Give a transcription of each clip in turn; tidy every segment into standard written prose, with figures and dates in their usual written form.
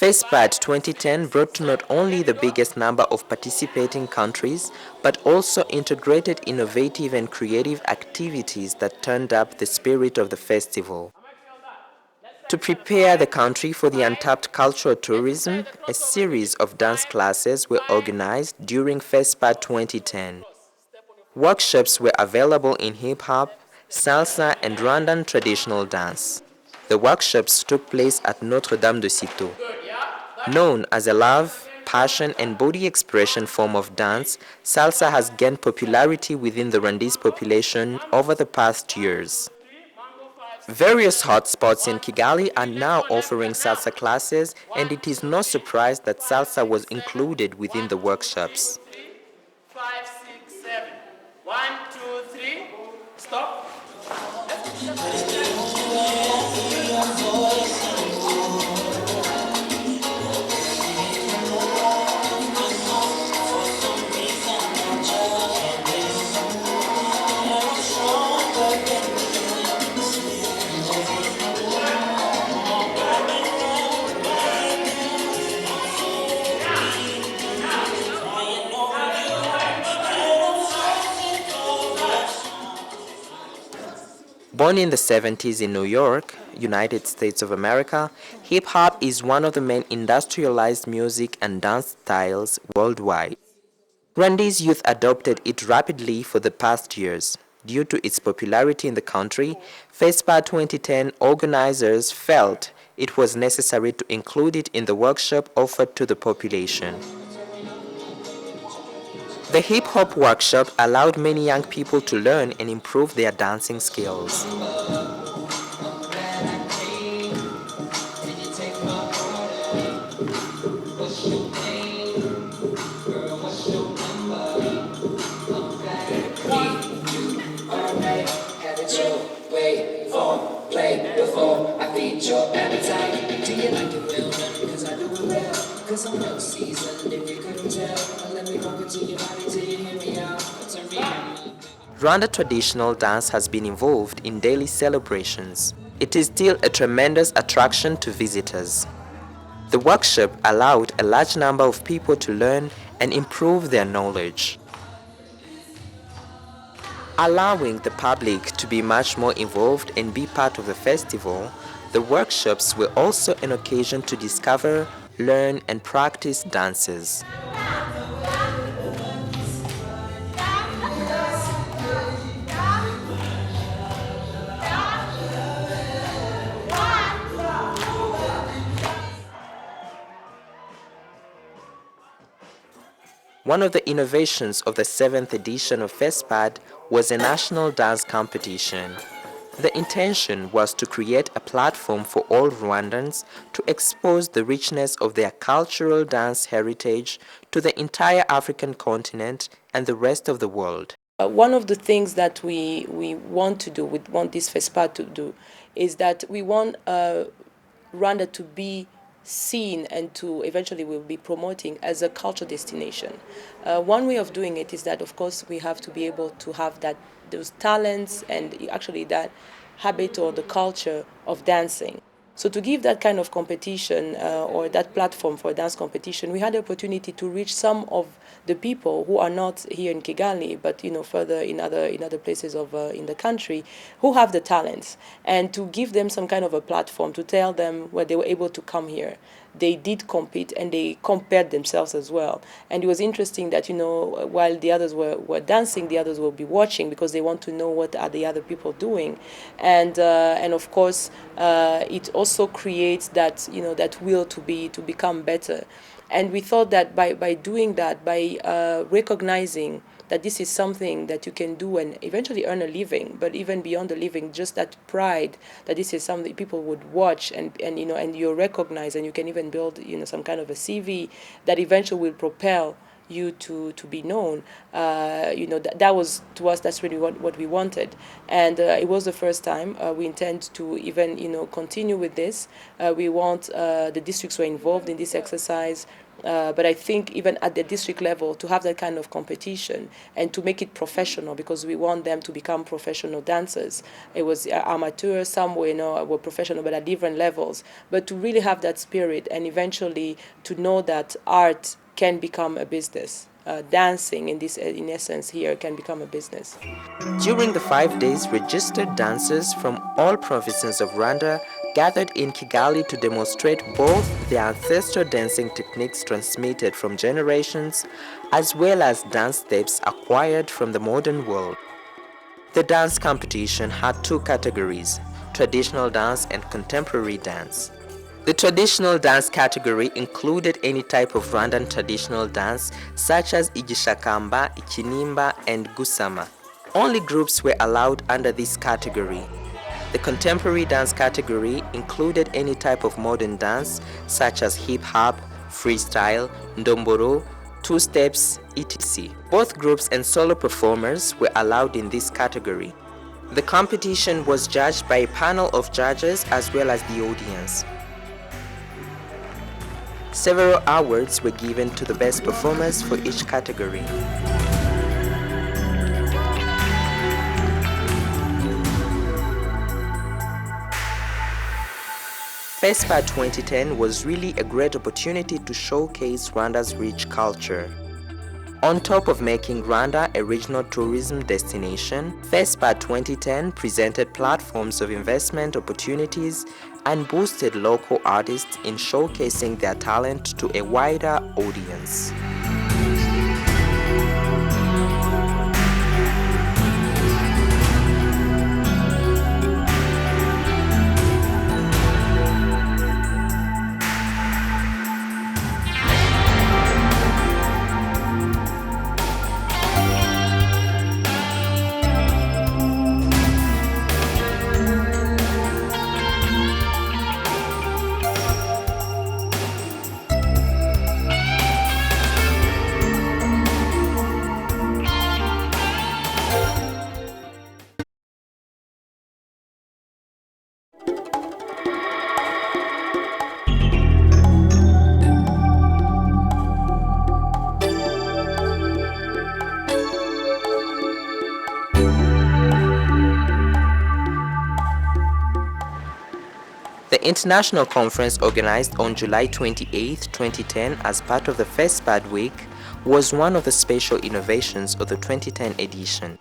Fespad 2010 brought to not only the biggest number of participating countries, but also integrated innovative and creative activities that turned up the spirit of the festival. To prepare the country for the untapped cultural tourism, a series of dance classes were organized during Fespad 2010. Workshops were available in hip-hop, salsa and Rwandan traditional dance. The workshops took place at Notre-Dame de Citeaux. Known as a love, passion and body expression form of dance, salsa has gained popularity within the Rwandese population over the past years. Various hotspots in Kigali are now offering salsa classes, and it is no surprise that salsa was included within the workshops. 5, 6, 7. 1, 2, 3. Stop. Born in the 70s in New York, United States of America, hip-hop is one of the main industrialized music and dance styles worldwide. Rwandese youth adopted it rapidly for the past years. Due to its popularity in the country, Fespad 2010 organizers felt it was necessary to include it in the workshop offered to the population. The hip-hop workshop allowed many young people to learn and improve their dancing skills. Rwanda traditional dance has been involved in daily celebrations. It is still a tremendous attraction to visitors. The workshop allowed a large number of people to learn and improve their knowledge. Allowing the public to be much more involved and be part of the festival, the workshops were also an occasion to discover, learn and practice dances. One of the innovations of the 7th edition of Fespad was a national dance competition. The intention was to create a platform for all Rwandans to expose the richness of their cultural dance heritage to the entire African continent and the rest of the world. One of the things that we want to do, we want this Fespad to do, is that we want Rwanda to be seen and to eventually we'll be promoting as a cultural destination. One way of doing it is that, of course, we have to be able to have those talents and actually that habit or the culture of dancing. So to give that kind of competition or that platform for a dance competition, we had the opportunity to reach some of the people who are not here in Kigali, but further in other places in the country, who have the talents, and to give them some kind of a platform to tell them where they were able to come here. They did compete and they compared themselves as well. And it was interesting that while the others were dancing, the others will be watching because they want to know what are the other people doing, and of course it also creates that that will to become better. And we thought that by doing that, by recognizing that this is something that you can do and eventually earn a living, but even beyond the living, just that pride that this is something people would watch and you recognize, and you can even build some kind of a CV that eventually will propel you to be known. That was, to us, that's really what we wanted, and it was the first time. We intend to even continue with this. We want the districts who are involved in this exercise, But I think even at the district level, to have that kind of competition and to make it professional, because we want them to become professional dancers. It was amateur, some were professional, but at different levels. But to really have that spirit and eventually to know that art can become a business. Dancing, in essence, here can become a business. During the 5 days, registered dancers from all provinces of Rwanda gathered in Kigali to demonstrate both the ancestral dancing techniques transmitted from generations as well as dance steps acquired from the modern world. The dance competition had two categories: traditional dance and contemporary dance. The traditional dance category included any type of Rwandan traditional dance such as Igishakamba, Ikinimba, and Gusama. Only groups were allowed under this category. The contemporary dance category included any type of modern dance such as hip-hop, freestyle, ndomboro, two-steps, etc. Both groups and solo performers were allowed in this category. The competition was judged by a panel of judges as well as the audience. Several awards were given to the best performers for each category. Fespad 2010 was really a great opportunity to showcase Rwanda's rich culture. On top of making Rwanda a regional tourism destination, Fespad 2010 presented platforms of investment opportunities and boosted local artists in showcasing their talent to a wider audience. The international conference organized on July 28, 2010 as part of the Fespad Week was one of the special innovations of the 2010 edition.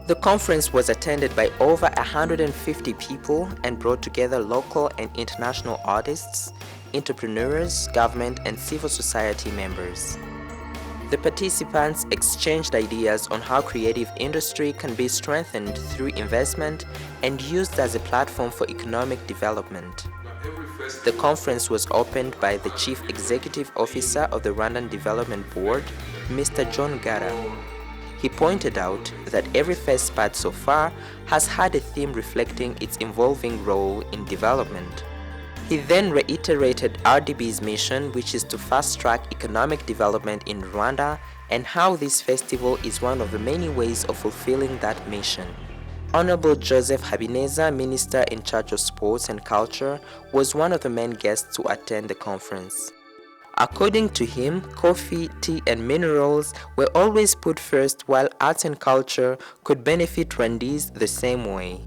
The conference was attended by over 150 people and brought together local and international artists, entrepreneurs, government and civil society members. The participants exchanged ideas on how creative industry can be strengthened through investment and used as a platform for economic development. The conference was opened by the Chief Executive Officer of the Rwandan Development Board, Mr. John Gara. He pointed out that every Fespad so far has had a theme reflecting its evolving role in development. He then reiterated RDB's mission, which is to fast-track economic development in Rwanda, and how this festival is one of the many ways of fulfilling that mission. Honorable Joseph Habineza, Minister in charge of Sports and Culture, was one of the main guests to attend the conference. According to him, coffee, tea and minerals were always put first, while arts and culture could benefit Rwandese the same way.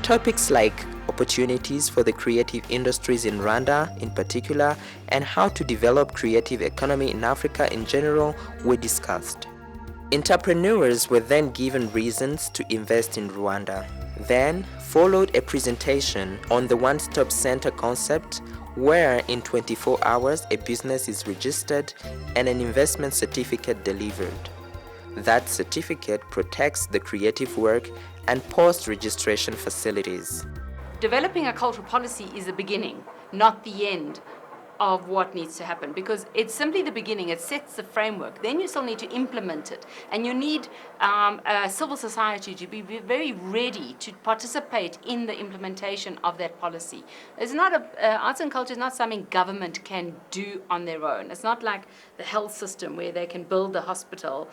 Topics like opportunities for the creative industries in Rwanda in particular and how to develop creative economy in Africa in general were discussed. Entrepreneurs were then given reasons to invest in Rwanda. Then followed a presentation on the one-stop center concept, where in 24 hours a business is registered and an investment certificate delivered. That certificate protects the creative work and post-registration facilities. Developing a cultural policy is the beginning, not the end of what needs to happen, because it's simply the beginning. It sets the framework. Then you still need to implement it, and you need civil society to be very ready to participate in the implementation of that policy. It's not arts and culture is not something government can do on their own. It's not like the health system where they can build the hospital,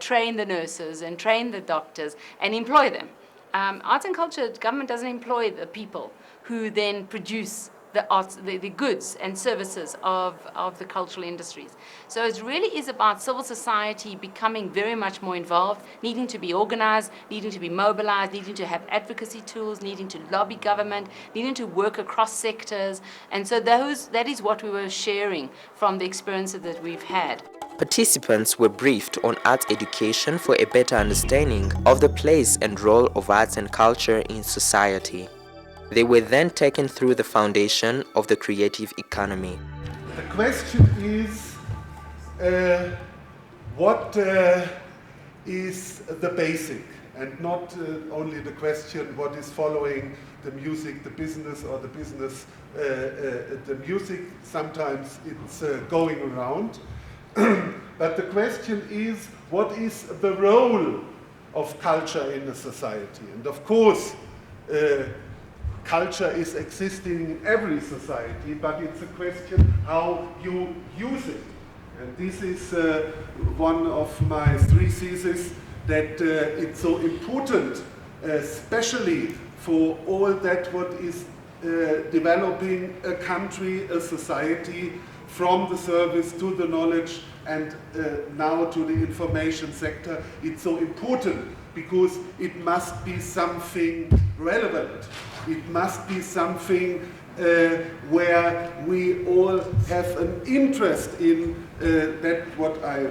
train the nurses and train the doctors and employ them. Arts and culture, government doesn't employ the people who then produce the arts, the goods and services of the cultural industries. So it really is about civil society becoming very much more involved, needing to be organized, needing to be mobilized, needing to have advocacy tools, needing to lobby government, needing to work across sectors. And so that is what we were sharing from the experiences that we've had. Participants were briefed on arts education for a better understanding of the place and role of arts and culture in society. They were then taken through the foundation of the creative economy. The question is, what is the basic, and not only the question what is following the music, the business, or the business, the music. Sometimes it's going around. But the question is, what is the role of culture in a society? And of course, culture is existing in every society, but it's a question how you use it. And this is one of my 3 theses, that it's so important, especially for all that what is developing a country, a society, from the service to the knowledge and now to the information sector. It's so important because it must be something relevant. It must be something where we all have an interest in. That's what I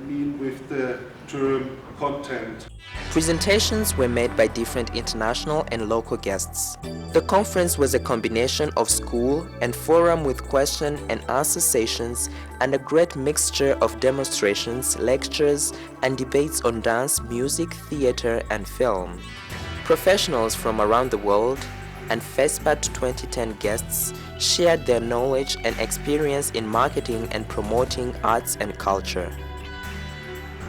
mean with the term content. Presentations were made by different international and local guests. The conference was a combination of school and forum with question and answer sessions and a great mixture of demonstrations, lectures, and debates on dance, music, theater, and film. Professionals from around the world and Fespad 2010 guests shared their knowledge and experience in marketing and promoting arts and culture.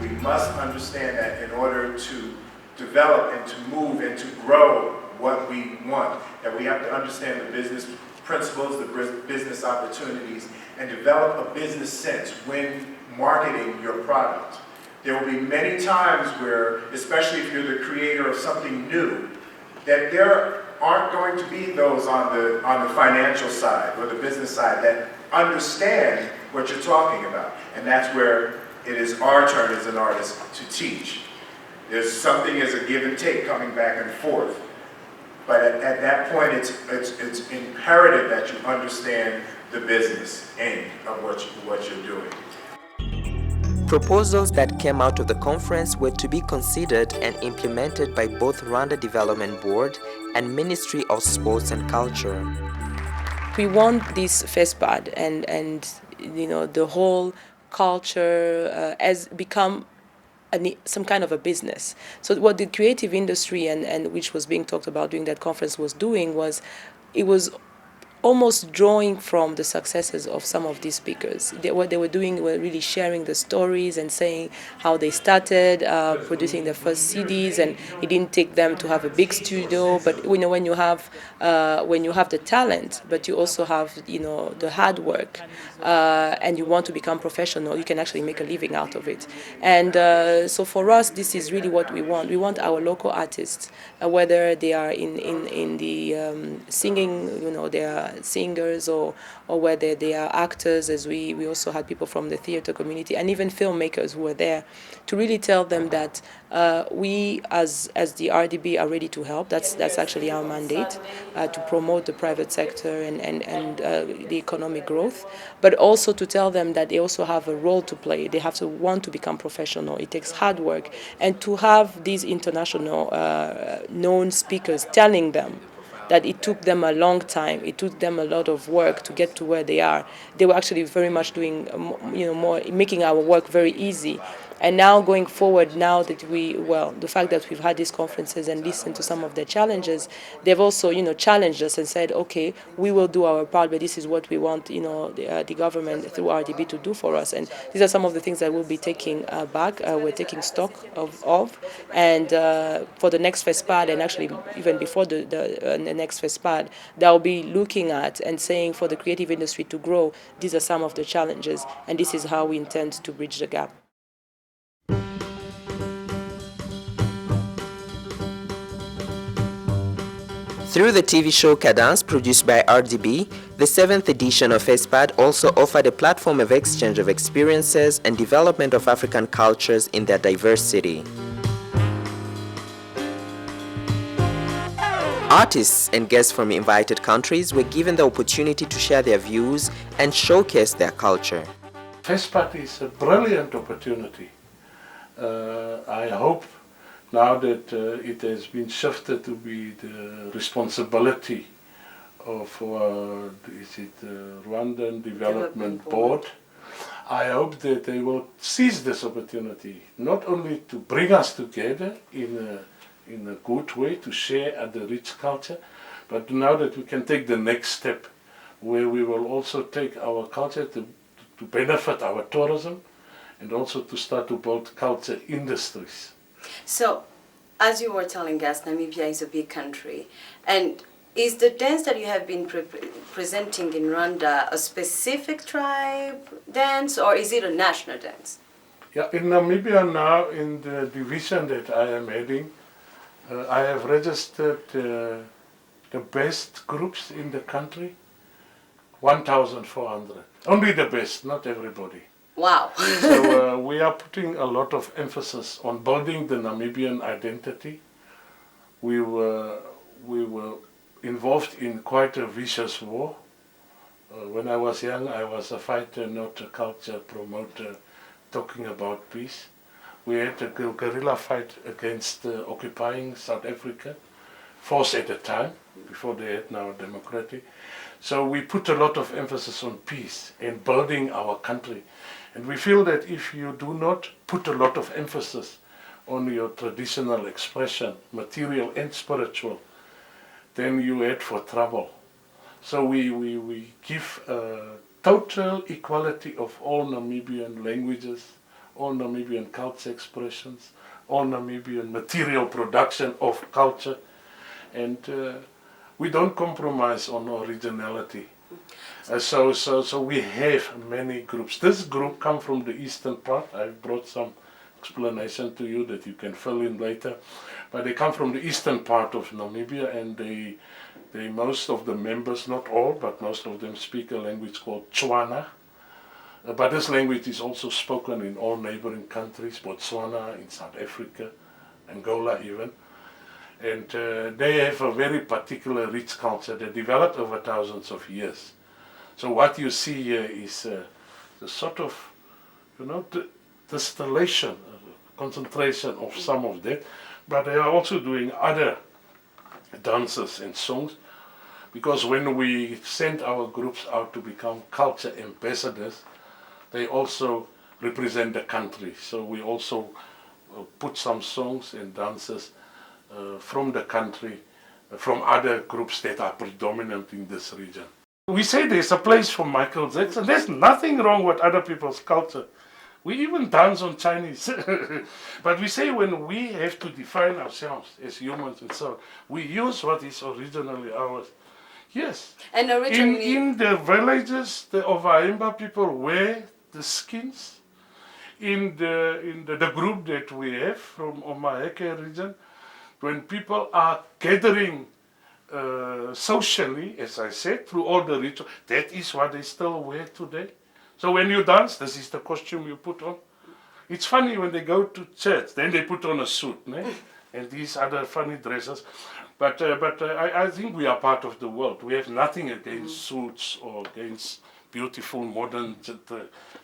We must understand that in order to develop and to move and to grow what we want, that we have to understand the business principles, the business opportunities, and develop a business sense when marketing your product. There will be many times where, especially if you're the creator of something new, that there aren't going to be those on the financial side or the business side that understand what you're talking about. And that's where it is our turn as an artist to teach. There's something as a give and take coming back and forth. But at that point, it's imperative that you understand the business end of what you're doing. Proposals that came out of the conference were to be considered and implemented by both Rwanda Development Board and Ministry of Sports and Culture. We want this Fespad and you know, the whole culture has become some kind of a business. So what the creative industry and which was being talked about during that conference was doing was, it was almost drawing from the successes of some of these speakers. What they were doing were really sharing the stories and saying how they started producing their first CDs, and it didn't take them to have a big studio. But you know, when you have the talent, but you also have, you know, the hard work, and you want to become professional, you can actually make a living out of it. And so for us, this is really what we want. We want our local artists, whether they are in the singing, you know, they are singers, or whether they are actors, as we also had people from the theater community and even filmmakers who were there, to really tell them that we as the RDB are ready to help. That's actually our mandate, to promote the private sector and the economic growth, but also to tell them that they also have a role to play. They have to want to become professional. It takes hard work, and to have these international known speakers telling them that it took them a long time, it took them a lot of work to get to where they are. They were actually very much doing, you know, more, making our work very easy. And now going forward, now that the fact that we've had these conferences and listened to some of their challenges, they've also, you know, challenged us and said, okay, we will do our part, but this is what we want, you know, the government through RDB to do for us. And these are some of the things that we'll be taking back. We're taking stock of. And for the next Fespad, and actually even before the next Fespad, they'll be looking at and saying, for the creative industry to grow, these are some of the challenges, and this is how we intend to bridge the gap. Through the TV show Cadence, produced by RDB, The 7th edition of Fespad also offered a platform of exchange of experiences and development of African cultures in their diversity. Artists and guests from invited countries were given the opportunity to share their views and showcase their culture. Fespad is a brilliant opportunity. I hope now that it has been shifted to be the responsibility of Rwandan Development Board. I hope that they will seize this opportunity, not only to bring us together in a good way to share the rich culture, but now that we can take the next step where we will also take our culture to benefit our tourism and also to start to build culture industries. So, as you were telling us, Namibia is a big country, and is the dance that you have been presenting in Rwanda a specific tribe dance, or is it a national dance? Yeah, in Namibia now, in the division that I am heading, I have registered the best groups in the country, 1,400. Only the best, not everybody. Wow. So we are putting a lot of emphasis on building the Namibian identity. We were involved in quite a vicious war. When I was young, I was a fighter, not a culture promoter, talking about peace. We had a guerrilla fight against occupying South Africa, force at the time, before they had now democratic. So we put a lot of emphasis on peace and building our country. And we feel that if you do not put a lot of emphasis on your traditional expression, material and spiritual, then you head for trouble. So we give total equality of all Namibian languages, all Namibian culture expressions, all Namibian material production of culture, and we don't compromise on originality. So we have many groups. This group comes from the eastern part. I've brought some explanation to you that you can fill in later. But they come from the eastern part of Namibia, and they most of the members, not all, but most of them speak a language called Tswana. But this language is also spoken in all neighboring countries, Botswana, in South Africa, Angola even. And they have a very particular rich culture that developed over thousands of years. So what you see here is the sort of, distillation, concentration of some of that. But they are also doing other dances and songs, because when we send our groups out to become culture ambassadors, they also represent the country. So we also put some songs and dances from the country, from other groups that are predominant in this region. We say there's a place for Michael Jackson. There's nothing wrong with other people's culture. We even dance on Chinese. But we say when we have to define ourselves as humans and so on, we use what is originally ours. Yes. And originally in the villages, the Ovaimba people wear the skins. In the group that we have from Omaheke region, when people are gathering socially, as I said, through all the rituals, that is what they still wear today. So when you dance, this is the costume you put on. It's funny when they go to church, then they put on a suit, and these other funny dresses. But I think we are part of the world. We have nothing against suits or against beautiful modern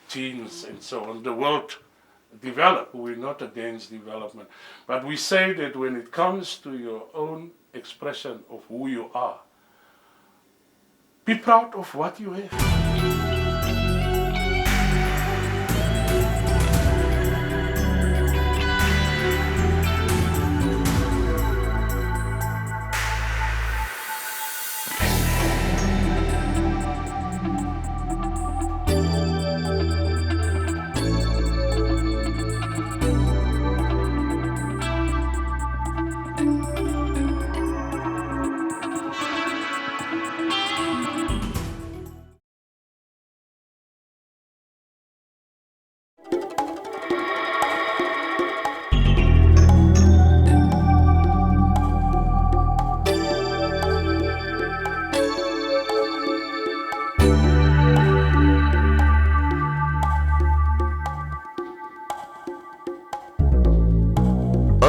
jeans and so on. The world developed. We're not against development. But we say that when it comes to your own expression of who you are, be proud of what you have.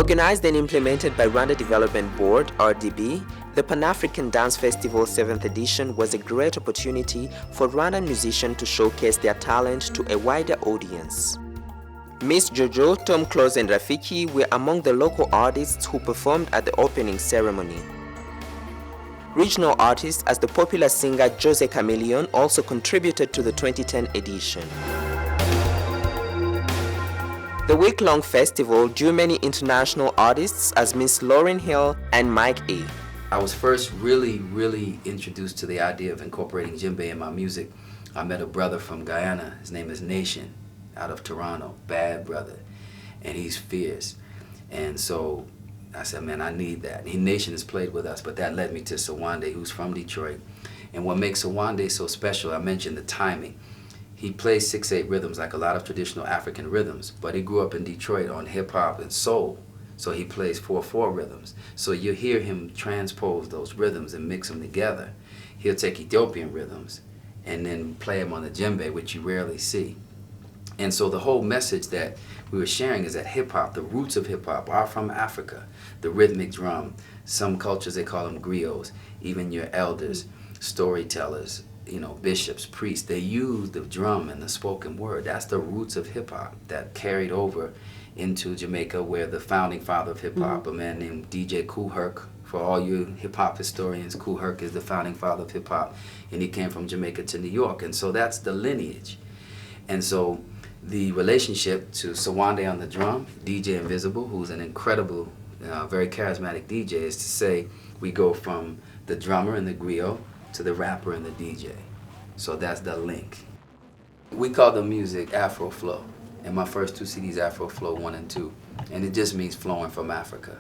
Organized and implemented by Rwanda Development Board, RDB, the Pan-African Dance Festival 7th edition was a great opportunity for Rwandan musicians to showcase their talent to a wider audience. Miss Jojo, Tom Close and Rafiki were among the local artists who performed at the opening ceremony. Regional artists as the popular singer Jose Chameleon also contributed to the 2010 edition. The week-long festival drew many international artists as Miss Lauryn Hill and Mike A. I was first really introduced to the idea of incorporating djembe in my music. I met a brother from Guyana. His name is Nation, out of Toronto. Bad brother, and he's fierce. And so I said, man, I need that. Nation has played with us, but that led me to Sawande, who's from Detroit. And what makes Sawande so special, I mentioned the timing. He plays 6/8 rhythms like a lot of traditional African rhythms, but he grew up in Detroit on hip-hop and soul. So he plays 4/4 rhythms. So you hear him transpose those rhythms and mix them together. He'll take Ethiopian rhythms and then play them on the djembe, which you rarely see. And so the whole message that we were sharing is that hip-hop, the roots of hip-hop, are from Africa. The rhythmic drum, some cultures they call them griots, even your elders, storytellers, you know, bishops, priests, they use the drum and the spoken word. That's the roots of hip-hop that carried over into Jamaica, where the founding father of hip-hop, a man named DJ Kool Herc, for all you hip-hop historians, Kool Herc is the founding father of hip-hop, and he came from Jamaica to New York, and so that's the lineage. And so the relationship to Sawande on the drum, DJ Invisible, who's an incredible, very charismatic DJ, is to say we go from the drummer and the griot to the rapper and the DJ. So that's the link. We call the music Afro Flow. And my first 2 CDs, Afro Flow 1 and 2. And it just means flowing from Africa.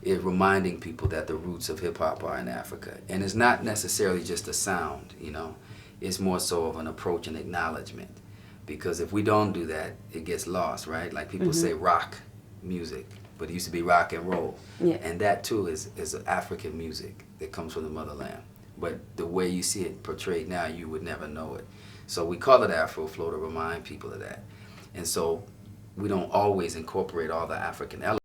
It's reminding people that the roots of hip hop are in Africa. And it's not necessarily just a sound, you know. It's more so of an approach and acknowledgement. Because if we don't do that, it gets lost, right? Like people say rock music, but it used to be rock and roll. Yeah. And that too is African music that comes from the motherland. But the way you see it portrayed now, you would never know it. So we call it Afro Flow to remind people of that. And so we don't always incorporate all the African elements.